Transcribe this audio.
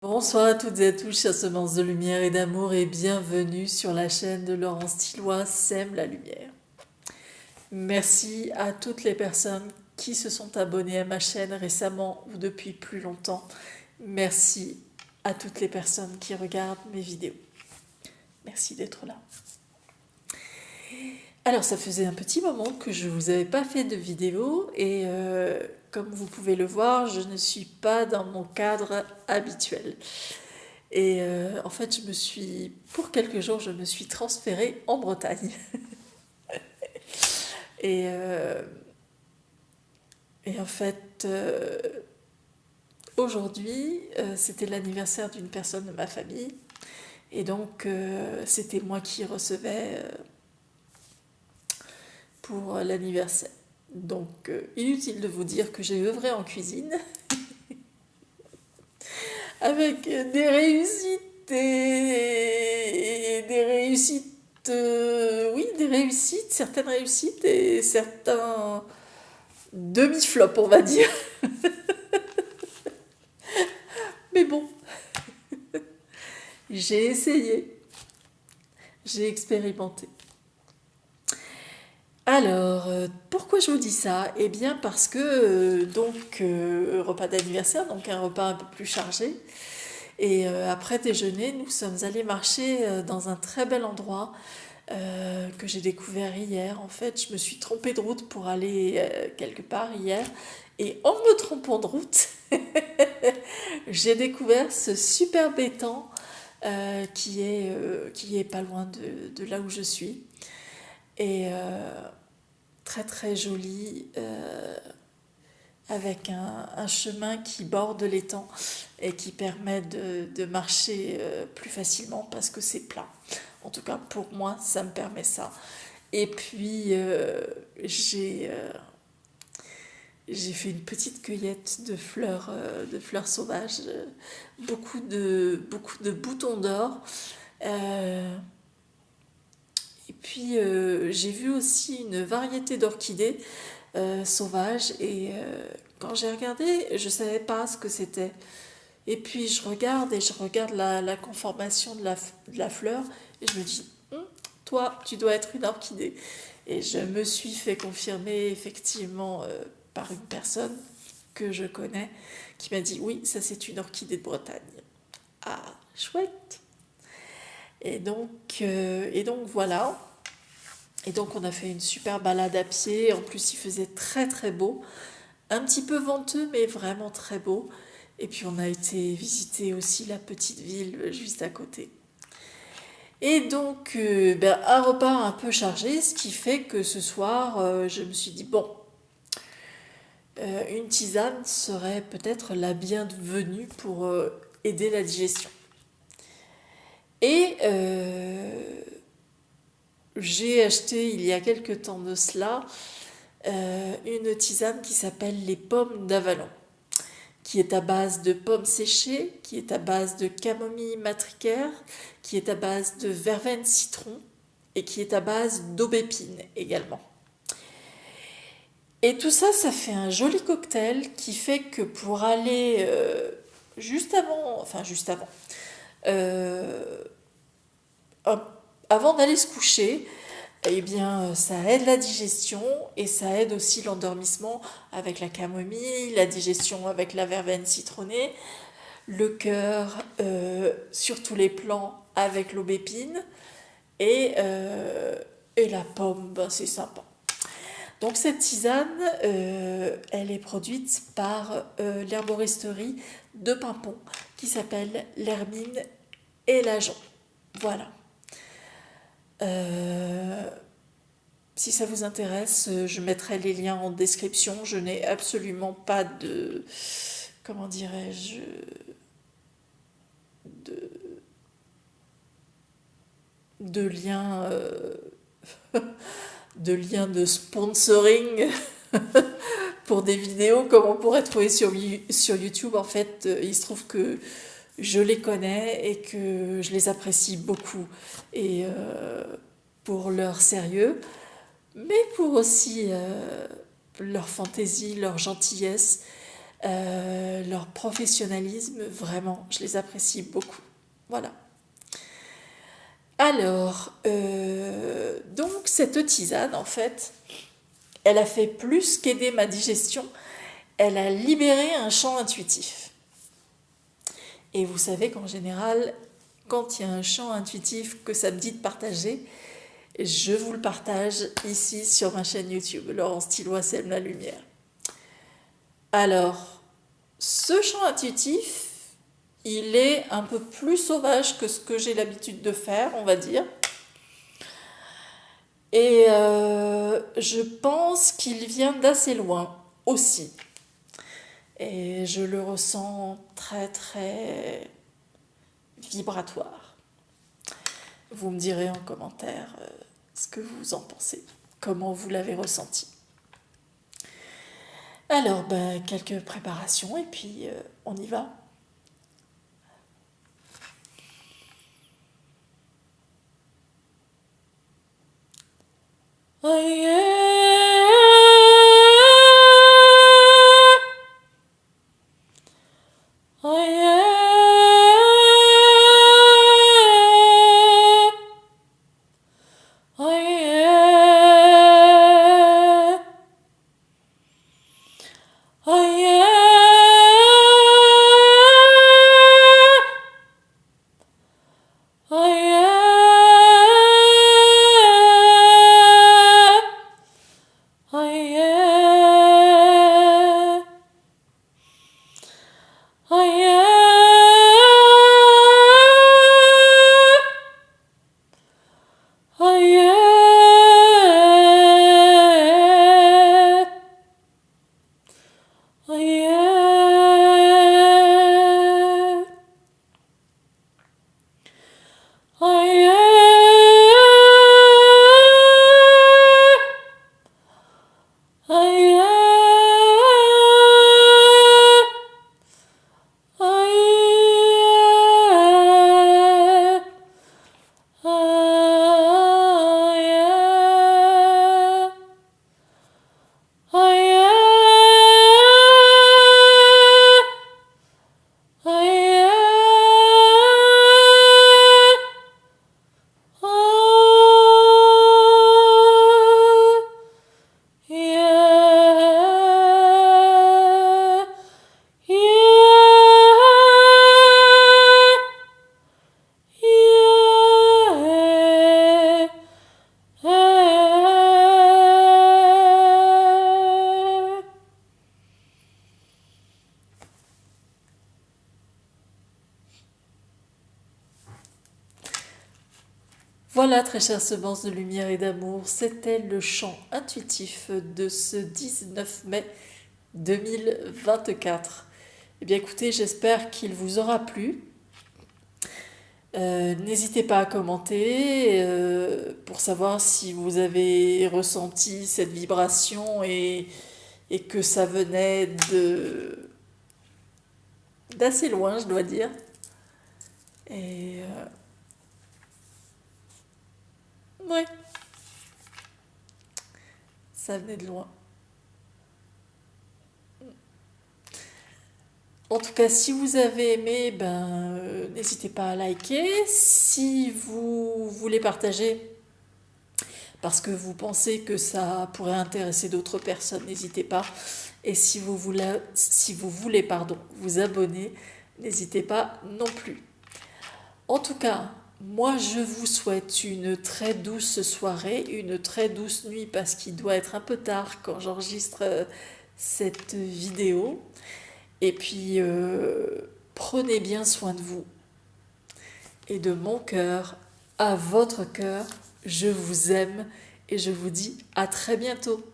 Bonsoir à toutes et à tous, chères semences de lumière et d'amour, et bienvenue sur la chaîne de Laurence Tillois, Sème la lumière. Merci à toutes les personnes qui se sont abonnées à ma chaîne récemment ou depuis plus longtemps. Merci à toutes les personnes qui regardent mes vidéos. Merci d'être là. Alors, ça faisait un petit moment que je ne vous avais pas fait de vidéo et comme vous pouvez le voir, je ne suis pas dans mon cadre habituel. Et en fait, pour quelques jours, je me suis transférée en Bretagne. Et, euh, et en fait, aujourd'hui, c'était l'anniversaire d'une personne de ma famille. Et donc, c'était moi qui recevais pour l'anniversaire. Donc, inutile de vous dire que j'ai œuvré en cuisine avec des réussites et des réussites, oui, des réussites, certaines réussites et certains demi-flop, on va dire. Mais bon, j'ai essayé, j'ai expérimenté. Alors, pourquoi je vous dis ça? Eh bien parce que, repas d'anniversaire, donc un repas un peu plus chargé. Et après déjeuner, nous sommes allés marcher dans un très bel endroit que j'ai découvert hier. En fait, je me suis trompée de route pour aller quelque part hier. Et en me trompant de route, j'ai découvert ce superbe étang qui est pas loin de là où je suis. Et très très joli, avec un chemin qui borde l'étang et qui permet de marcher plus facilement parce que c'est plat. En tout cas, pour moi, ça me permet ça. Et puis, j'ai fait une petite cueillette de fleurs sauvages, beaucoup de boutons d'or. Euh, et puis, j'ai vu aussi une variété d'orchidées sauvages. Et quand j'ai regardé, je ne savais pas ce que c'était. Et puis, je regarde la conformation de la fleur. Et je me dis, toi, tu dois être une orchidée. Et je me suis fait confirmer effectivement par une personne que je connais qui m'a dit oui, ça c'est une orchidée de Bretagne. Ah, chouette. Et donc voilà. Et donc on a fait une super balade à pied. En plus, il faisait très très beau. Un petit peu venteux, mais vraiment très beau. Et puis on a été visiter aussi la petite ville juste à côté. Et donc, un repas un peu chargé, ce qui fait que ce soir, je me suis dit, bon, une tisane serait peut-être la bienvenue pour aider la digestion. Et j'ai acheté, il y a quelque temps de cela, une tisane qui s'appelle les pommes d'Avalon, qui est à base de pommes séchées, qui est à base de camomille matricaire, qui est à base de verveine citron et qui est à base d'aubépine également. Et tout ça, ça fait un joli cocktail qui fait que pour aller juste avant, euh, avant d'aller se coucher, eh bien, ça aide la digestion et ça aide aussi l'endormissement avec la camomille, la digestion avec la verveine citronnée, le cœur sur tous les plans avec l'aubépine et la pomme, ben, c'est sympa. Donc cette tisane, elle est produite par l'herboristerie de Pimpon qui s'appelle l'Hermine et l'Ajon. Voilà. Euh, Si ça vous intéresse, je mettrai les liens en description. Je n'ai absolument pas de, comment dirais-je, de, de lien, de lien de sponsoring pour des vidéos comme on pourrait trouver sur YouTube. En fait, il se trouve que je les connais et que je les apprécie beaucoup. Et pour leur sérieux, mais pour aussi leur fantaisie, leur gentillesse. leur professionnalisme, vraiment, je les apprécie beaucoup. Voilà. Alors, donc cette tisane, en fait, elle a fait plus qu'aider ma digestion, elle a libéré un champ intuitif. Et vous savez qu'en général, quand il y a un champ intuitif que ça me dit de partager, je vous le partage ici sur ma chaîne YouTube, Laurence Tilloy sème la lumière. Alors, ce champ intuitif, il est un peu plus sauvage que ce que j'ai l'habitude de faire, on va dire. Et je pense qu'il vient d'assez loin aussi. Et je le ressens très très vibratoire. Vous me direz en commentaire ce que vous en pensez, comment vous l'avez ressenti. Alors, quelques préparations et puis on y va. Oh yeah. Oh yeah. Oh yeah. Oh yeah. Oh yeah. Oh yeah. Oh yeah. Oh yeah. Oh yeah. Oh yeah. Oh yeah. Oh yeah. Oh yeah. Oh yeah. Oh yeah. Oh yeah. Yeah. Voilà, très chères semences de lumière et d'amour, c'était le chant intuitif de ce 19 mai 2024. Eh bien écoutez, j'espère qu'il vous aura plu. N'hésitez pas à commenter pour savoir si vous avez ressenti cette vibration et que ça venait d'assez loin, je dois dire. Et ouais, ça venait de loin. En tout cas, si vous avez aimé, n'hésitez pas à liker. Si vous voulez partager, parce que vous pensez que ça pourrait intéresser d'autres personnes, n'hésitez pas. Et si vous voulez, vous abonner, n'hésitez pas non plus. En tout cas, moi je vous souhaite une très douce soirée, une très douce nuit parce qu'il doit être un peu tard quand j'enregistre cette vidéo. Et puis, prenez bien soin de vous. Et de mon cœur à votre cœur, je vous aime et je vous dis à très bientôt.